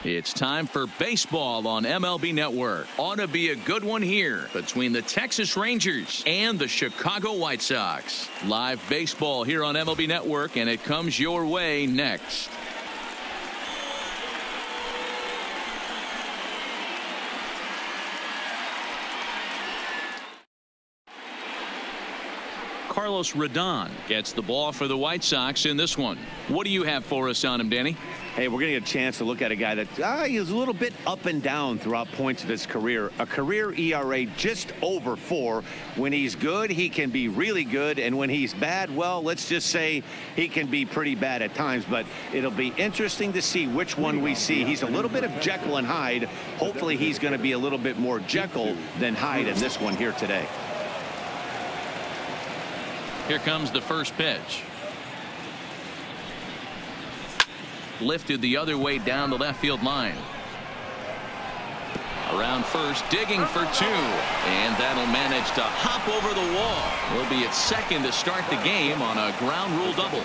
It's time for baseball on MLB Network. Ought to be a good one here between the Texas Rangers and the Chicago White Sox. Live baseball here on MLB Network, and it comes your way next. Carlos Rodon gets the ball for the White Sox in this one. What do you have for us on him, Danny? Hey, we're going to get a chance to look at a guy that is a little bit up and down throughout points of his career. A career ERA just over 4. When he's good, he can be really good. And when he's bad, well, let's just say he can be pretty bad at times. But it'll be interesting to see which one we see. He's a little bit of Jekyll and Hyde. Hopefully he's going to be a little bit more Jekyll than Hyde in this one here today. Here comes the first pitch. Lifted the other way down the left field line. Around first, digging for 2. And that'll manage to hop over the wall. Will be at second to start the game on a ground rule double.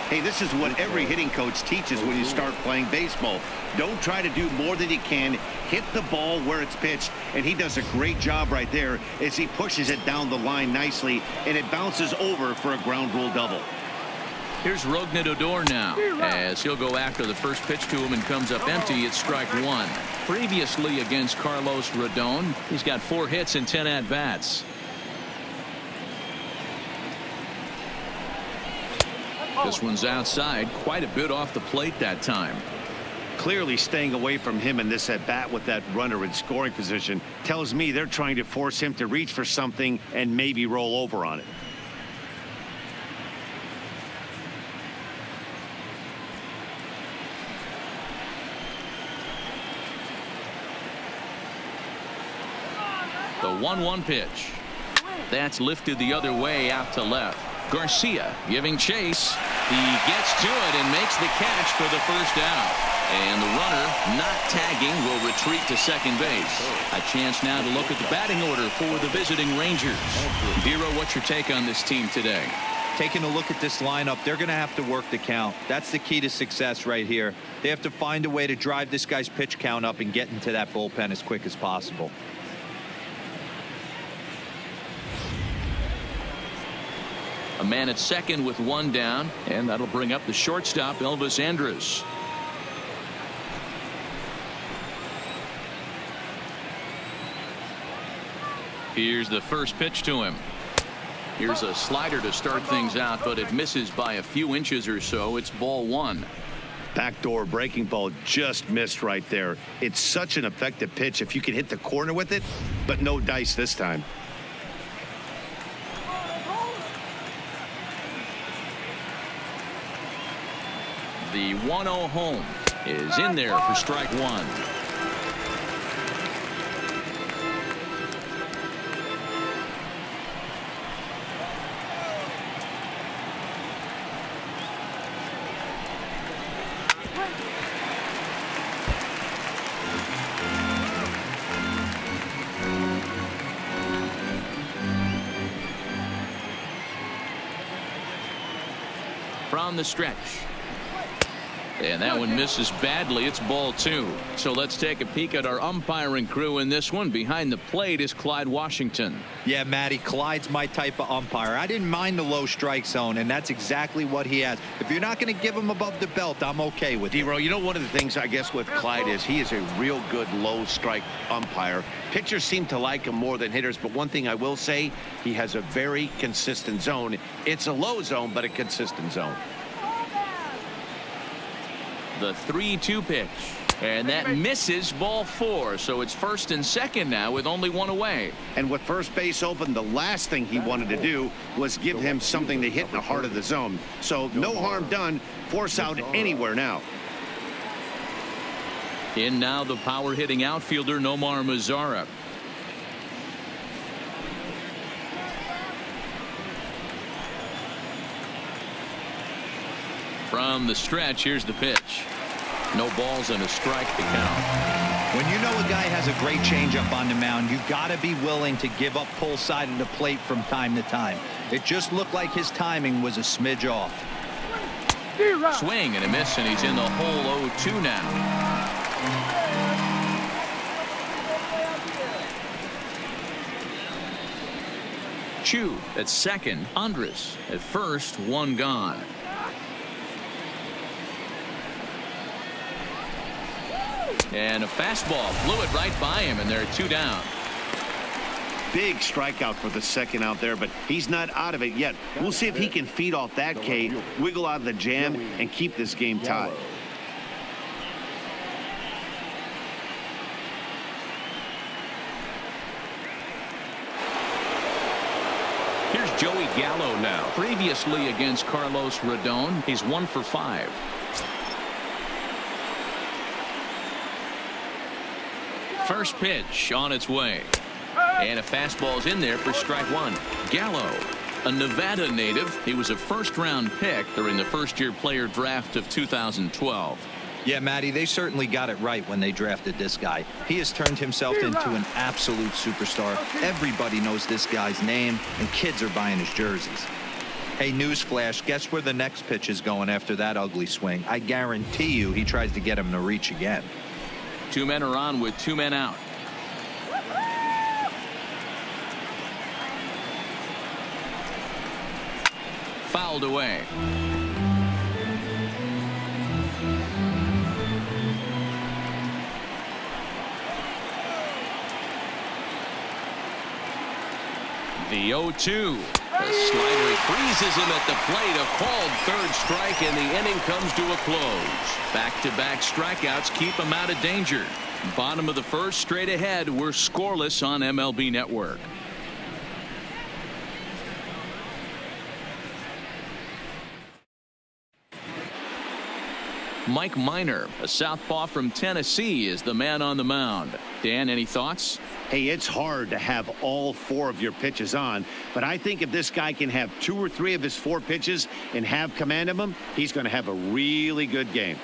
Hey, this is what every hitting coach teaches when you start playing baseball. Don't try to do more than you can. Hit the ball where it's pitched, and he does a great job right there as he pushes it down the line nicely, and it bounces over for a ground rule double. Here's Rougned Odor now, as he'll go after the first pitch to him and comes up empty. It's strike 1. Previously against Carlos Rodon, he's got 4 hits and 10 at-bats. This one's outside, quite a bit off the plate that time. Clearly staying away from him in this at-bat with that runner in scoring position tells me they're trying to force him to reach for something and maybe roll over on it. The 1-1 pitch. That's lifted the other way out to left. Garcia giving chase. He gets to it and makes the catch for the first out. And the runner, not tagging, will retreat to second base. A chance now to look at the batting order for the visiting Rangers. Vero, what's your take on this team today? Taking a look at this lineup, they're going to have to work the count. That's the key to success right here. They have to find a way to drive this guy's pitch count up and get into that bullpen as quick as possible. A man at second with 1 down, and that'll bring up the shortstop, Elvis Andrus. Here's the first pitch to him. Here's a slider to start things out, but it misses by a few inches or so. It's ball 1. Backdoor breaking ball just missed right there. It's such an effective pitch if you can hit the corner with it, but no dice this time. The 1-0 home is in there for strike 1. From the stretch. And that one misses badly. It's ball 2. So let's take a peek at our umpiring crew in this one. Behind the plate is Clyde Washington. Yeah, Matty, Clyde's my type of umpire. I didn't mind the low strike zone, and that's exactly what he has. If you're not going to give him above the belt, I'm okay with it. D-Row, you know, one of the things I guess with Clyde is he is a real good low strike umpire. Pitchers seem to like him more than hitters, but one thing I will say, he has a very consistent zone. It's a low zone, but a consistent zone. The 3-2 pitch, and that misses ball 4. So it's first and second now with only 1 away. And with first base open, the last thing he wanted to do was give him something to hit in the heart of the zone. So no harm done. Force out anywhere now. In now the power hitting outfielder Nomar Mazara. From the stretch, here's the pitch. No balls and a strike to count. When you know a guy has a great changeup on the mound, you got to be willing to give up pull side of the plate from time to time. It just looked like his timing was a smidge off. Swing and a miss, and he's in the hole 0-2 now. Chu at second, Andres at first, one gone. And a fastball flew it right by him, and there are two down. Big strikeout for the second out there, but he's not out of it yet. We'll see if he can feed off that K, wiggle out of the jam, and keep this game tied. Here's Joey Gallo now. Previously against Carlos Rodon, he's 1 for 5. First pitch on its way. And a fastball's in there for strike one. Gallo, a Nevada native. He was a first-round pick during the first-year player draft of 2012. Yeah, Matty, they certainly got it right when they drafted this guy. He has turned himself into an absolute superstar. Everybody knows this guy's name, and kids are buying his jerseys. Hey, newsflash, guess where the next pitch is going after that ugly swing? I guarantee you he tries to get him to reach again. 2 men are on with 2 men out. Fouled away. The 0-2. The slider freezes him at the plate. A called third strike, and the inning comes to a close. Back-to-back strikeouts keep him out of danger. Bottom of the first, straight ahead. We're scoreless on MLB Network. Mike Minor, a southpaw from Tennessee, is the man on the mound. Dan, any thoughts? Hey, it's hard to have all 4 of your pitches on, but I think if this guy can have 2 or 3 of his 4 pitches and have command of them, he's going to have a really good game.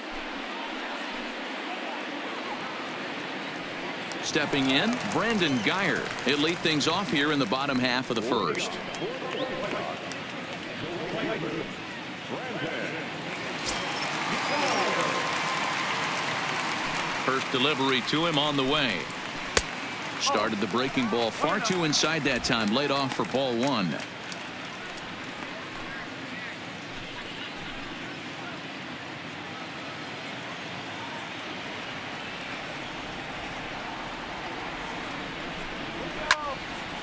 Stepping in, Brandon Geyer. He'll lead things off here in the bottom half of the first. First delivery to him on the way. Started the breaking ball far too inside that time. Laid off for ball 1.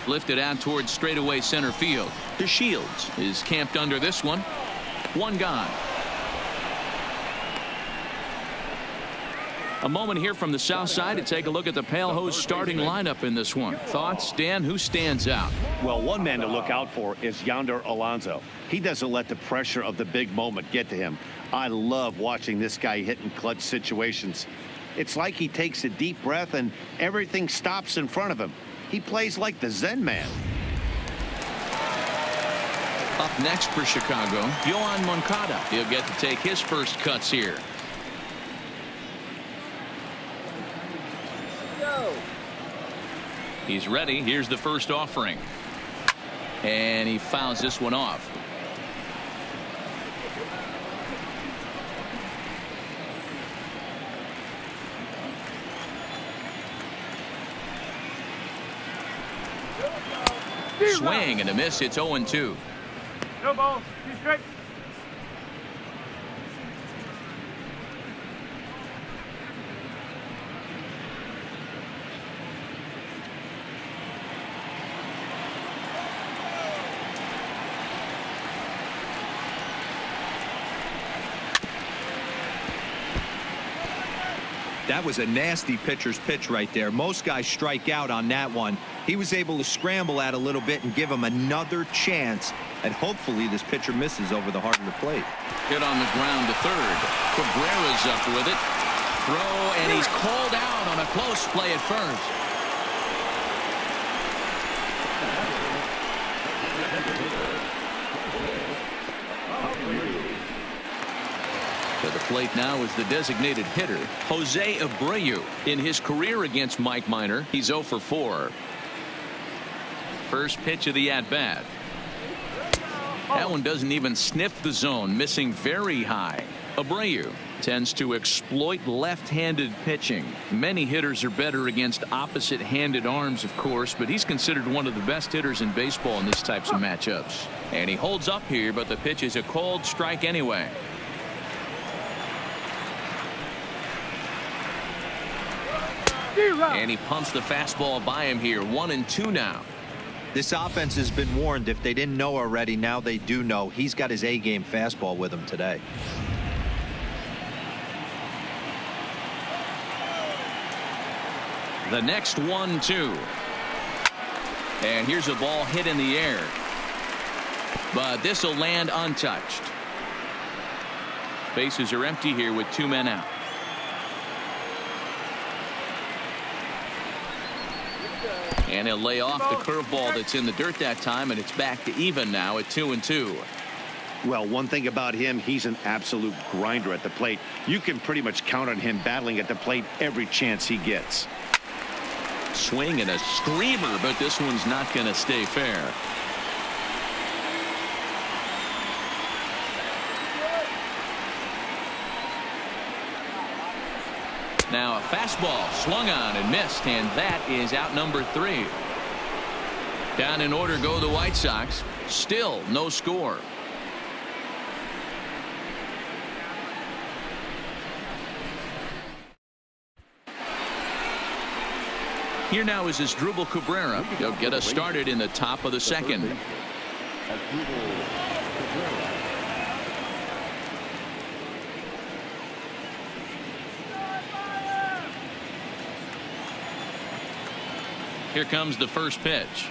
Lifted out towards straightaway center field. DeShields is camped under this one. 1 gone. A moment here from the south side to take a look at the Pale Hose starting lineup in this one. Thoughts, Dan? Who stands out? Well, one man to look out for is Yonder Alonso. He doesn't let the pressure of the big moment get to him. I love watching this guy hit in clutch situations. It's like he takes a deep breath and everything stops in front of him. He plays like the Zen man. Up next for Chicago, Yoan Moncada. He'll get to take his first cuts here. He's ready. Here's the first offering. And he fouls this one off. Swing and a miss. It's 0-2. No ball. He's straight. That was a nasty pitcher's pitch right there. Most guys strike out on that one. He was able to scramble at a little bit and give him another chance, and hopefully this pitcher misses over the heart of the plate. Hit on the ground to third. Cabrera's up with it. Throw, and he's called out on a close play at first. To the plate now is the designated hitter, Jose Abreu. In his career against Mike Minor, he's 0 for 4. First pitch of the at-bat. That one doesn't even sniff the zone, missing very high. Abreu Tends to exploit left-handed pitching. Many hitters are better against opposite-handed arms, of course, but he's considered one of the best hitters in baseball in these types of matchups. And he holds up here, but the pitch is a called strike anyway. And he pumps the fastball by him here. 1-2 now. This offense has been warned. If they didn't know already, now they do know. He's got his A-game fastball with him today. The next 1-2. And here's a ball hit in the air. But this will land untouched. Bases are empty here with 2 men out. And he'll lay off the curveball that's in the dirt that time, and it's back to even now at 2-2. Well, one thing about him, he's an absolute grinder at the plate. You can pretty much count on him battling at the plate every chance he gets. Swing and a screamer, but this one's not going to stay fair. Now a fastball swung on and missed, and that is out number 3. Down in order go the White Sox. Still no score. Here now is Asdrubal Cabrera. He'll get us started in the top of the second. Here comes the first pitch.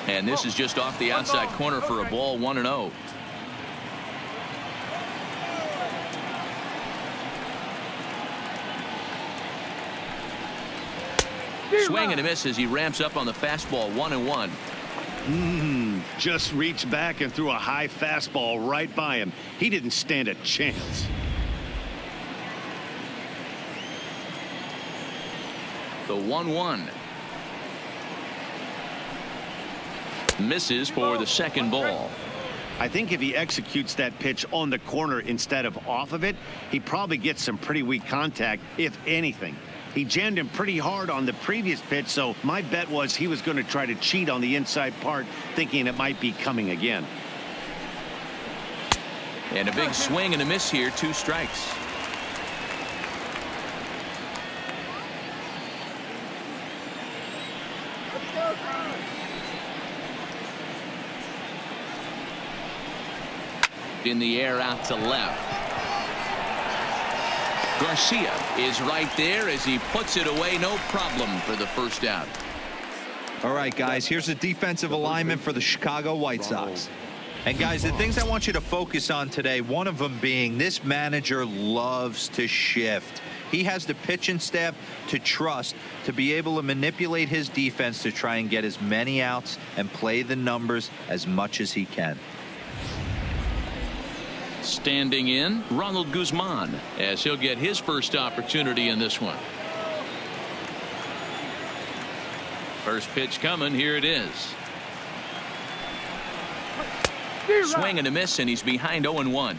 And this is just off the outside corner for a ball. 1-0. Swing and a miss as he ramps up on the fastball. 1-1. Just reached back and threw a high fastball right by him. He didn't stand a chance. The 1-1. Misses for the second ball. I think if he executes that pitch on the corner instead of off of it, he probably gets some pretty weak contact, if anything. He jammed him pretty hard on the previous pitch, so my bet was he was going to try to cheat on the inside part, thinking it might be coming again. And a big swing and a miss here. 2 strikes. In the air out to left. Garcia is right there as he puts it away. No problem for the first out. All right, guys, here's a defensive alignment for the Chicago White Sox. And guys, the things I want you to focus on today, one of them being this manager loves to shift. He has the pitching staff to trust to be able to manipulate his defense to try and get as many outs and play the numbers as much as he can. Standing in, Ronald Guzman, as he'll get his first opportunity in this one. First pitch coming. Here it is. Swing and a miss, and he's behind 0-1.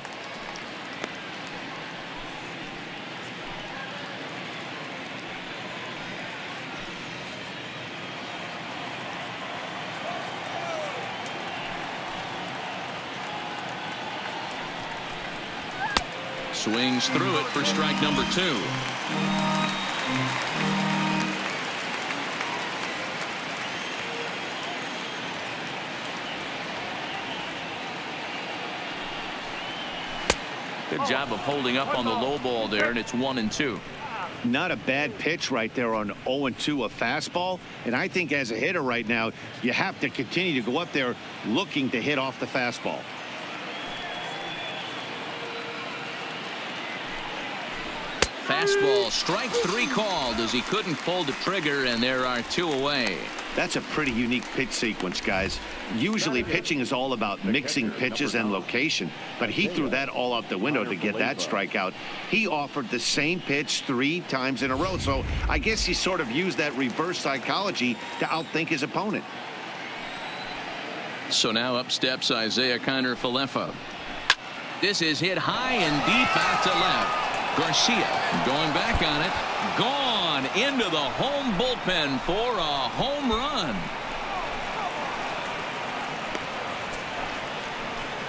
Swings through it for strike number 2. Good job of holding up on the low ball there, and it's 1-2. Not a bad pitch right there on 0-2, a fastball. And I think as a hitter right now, you have to continue to go up there looking to hit off the fastball. Fastball, strike 3 called as he couldn't pull the trigger, and there are 2 away. That's a pretty unique pitch sequence, guys. Usually pitching is all about mixing pitches and location, but he threw that all out the window to get that strikeout. He offered the same pitch 3 times in a row, so I guess he sort of used that reverse psychology to outthink his opponent. So now up steps Isaiah Kiner-Falefa. This is hit high and deep out to left. Garcia going back on it. Gone into the home bullpen for a home run.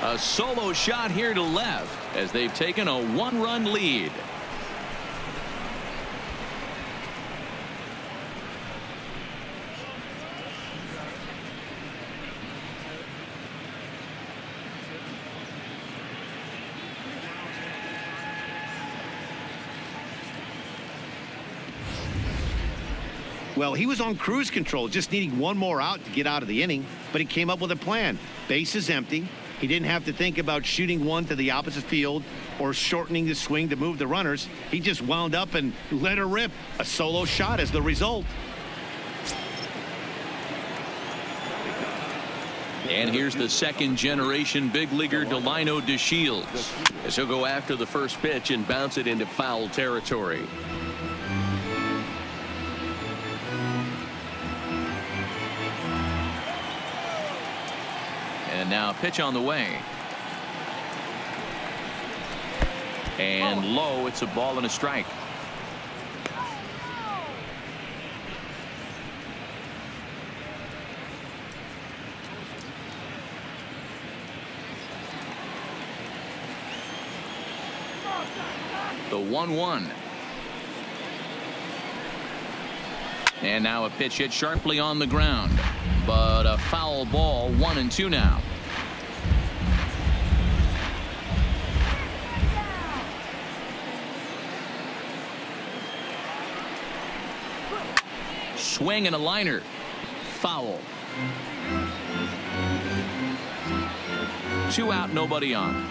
A solo shot here to left as they've taken a one-run lead. Well, he was on cruise control, just needing one more out to get out of the inning, but he came up with a plan. Base is empty. He didn't have to think about shooting one to the opposite field or shortening the swing to move the runners. He just wound up and let her rip. A solo shot as the result. And here's the second-generation big leaguer Delino DeShields as he'll go after the first pitch and bounce it into foul territory. And now a pitch on the way. And low, it's a ball and a strike. The 1-1. And now a pitch hit sharply on the ground, but a foul ball. 1-2 now. Swing and a liner. Foul. 2 out, nobody on.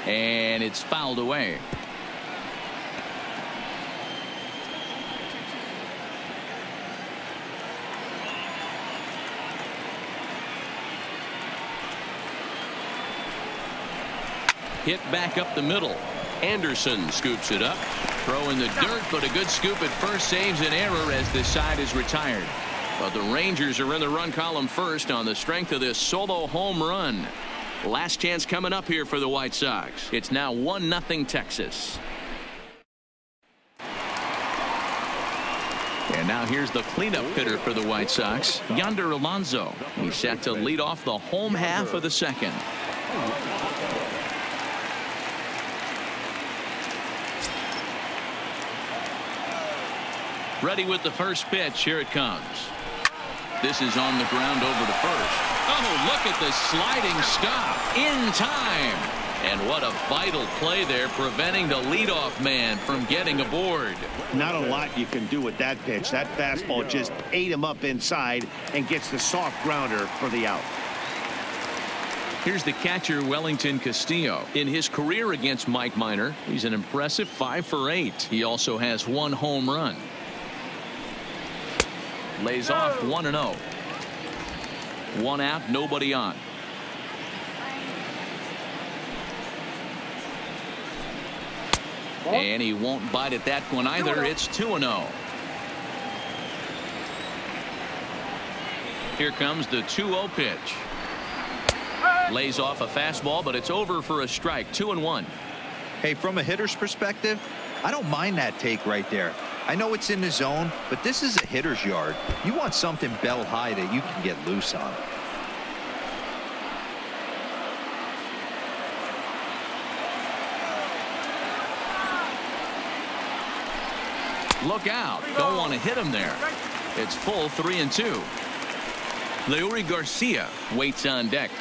And it's fouled away. Hit back up the middle. Anderson scoops it up. Throw in the dirt, but a good scoop at first saves an error as this side is retired. But the Rangers are in the run column first on the strength of this solo home run. Last chance coming up here for the White Sox. It's now 1-0 Texas. And now here's the cleanup hitter for the White Sox, Yonder Alonso. He's set to lead off the home half of the second. Ready with the first pitch. Here it comes. This is on the ground over to first. Oh, look at the sliding stop in time. And what a vital play there, preventing the leadoff man from getting aboard. Not a lot you can do with that pitch. That fastball just ate him up inside and gets the soft grounder for the out. Here's the catcher, Wellington Castillo. In his career against Mike Minor, he's an impressive 5 for 8. He also has 1 home run. Lays off 1-0. 1 out, nobody on. And he won't bite at that one either. It's 2-0. Here comes the 2-0 pitch. Lays off a fastball, but it's over for a strike. 2-1. Hey, from a hitter's perspective, I don't mind that take right there. I know it's in the zone, but this is a hitter's yard. You want something bell high that you can get loose on. Look out. Don't want to hit him there. It's full 3-2. Leury Garcia waits on deck.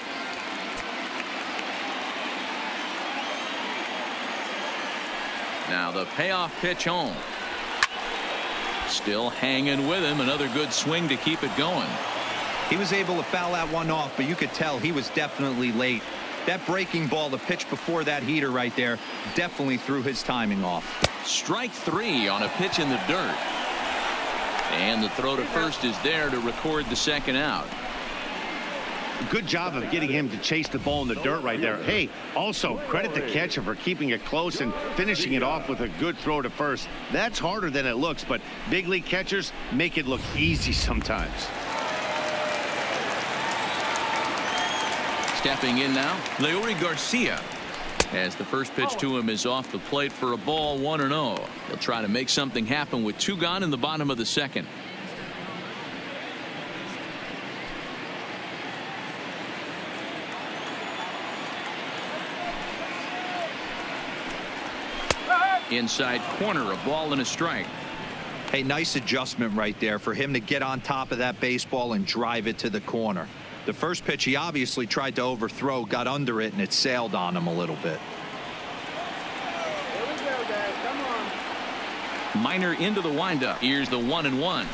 Now the payoff pitch home. Still hanging with him. Another good swing to keep it going. He was able to foul that one off, but you could tell he was definitely late. That breaking ball, the pitch before that heater right there, definitely threw his timing off. Strike 3 on a pitch in the dirt. And the throw to first is there to record the second out. Good job of getting him to chase the ball in the dirt right there. Hey, also credit the catcher for keeping it close and finishing it off with a good throw to first. That's harder than it looks, but big league catchers make it look easy sometimes. Stepping in now, Leury Garcia. As the first pitch to him is off the plate for a ball, 1-0. He'll try to make something happen with 2 gone in the bottom of the second. Inside corner, a ball and a strike. Hey, nice adjustment right there for him to get on top of that baseball and drive it to the corner. The first pitch he obviously tried to overthrow, got under it, and it sailed on him a little bit. Here we go, guys. Come on. Minor into the windup. Here's the 1-1.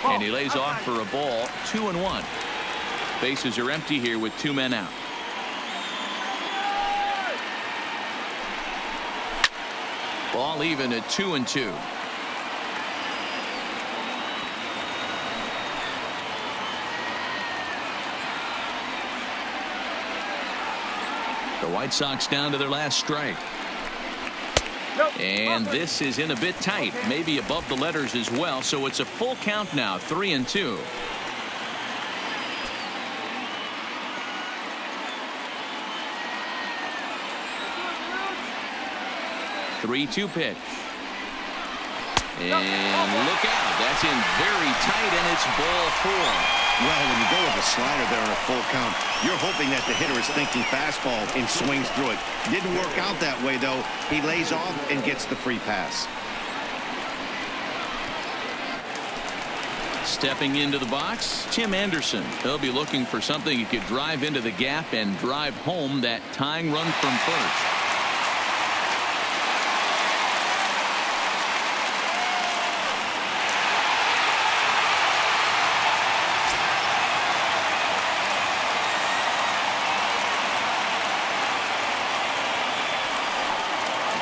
And he lays off for a ball, 2-1. Bases are empty here with 2 men out. Ball even at 2-2. The White Sox down to their last strike. And this is in a bit tight, maybe above the letters as well, so it's a full count now, 3-2. 3-2 pitch. And look out. That's in very tight, and it's ball 4. Well, when you go with a slider there in a full count, you're hoping that the hitter is thinking fastball and swings through it. Didn't work out that way, though. He lays off and gets the free pass. Stepping into the box, Tim Anderson. He'll be looking for something he could drive into the gap and drive home that tying run from first.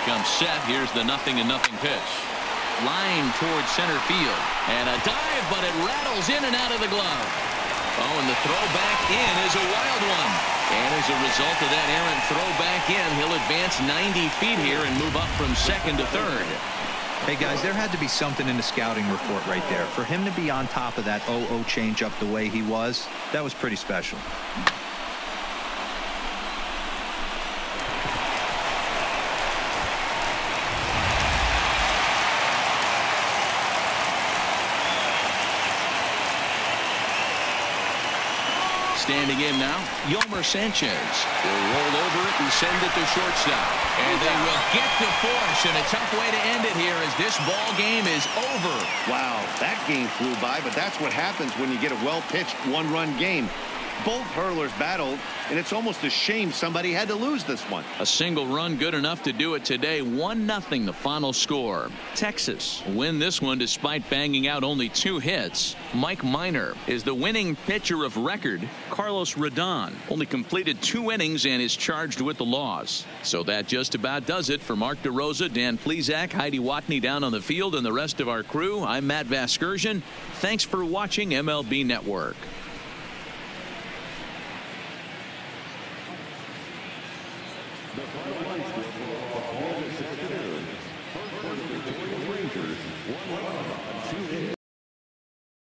Comes set. Here's the 0-0 pitch. Line towards center field. And a dive, but it rattles in and out of the glove. Oh, and the throw back in is a wild one. And as a result of that errant throw back in, he'll advance 90 feet here and move up from second to third. Hey, guys, there had to be something in the scouting report right there. For him to be on top of that 0-0 changeup the way he was, that was pretty special. Standing in now, Yolmer Sanchez will roll over it and send it to shortstop. And they will get to force, and a tough way to end it here as this ball game is over. Wow, that game flew by, but that's what happens when you get a well-pitched one-run game. Both hurlers battled, and it's almost a shame somebody had to lose this one. A single run good enough to do it today. 1-0 the final score. Texas win this one despite banging out only 2 hits. Mike Minor is the winning pitcher of record. Carlos Rodon only completed 2 innings and is charged with the loss. So that just about does it for Mark DeRosa, Dan Plesac, Heidi Watney down on the field, and the rest of our crew. I'm Matt Vasgersian. Thanks for watching MLB Network. The final line score for the Rangers, 1-2 hits.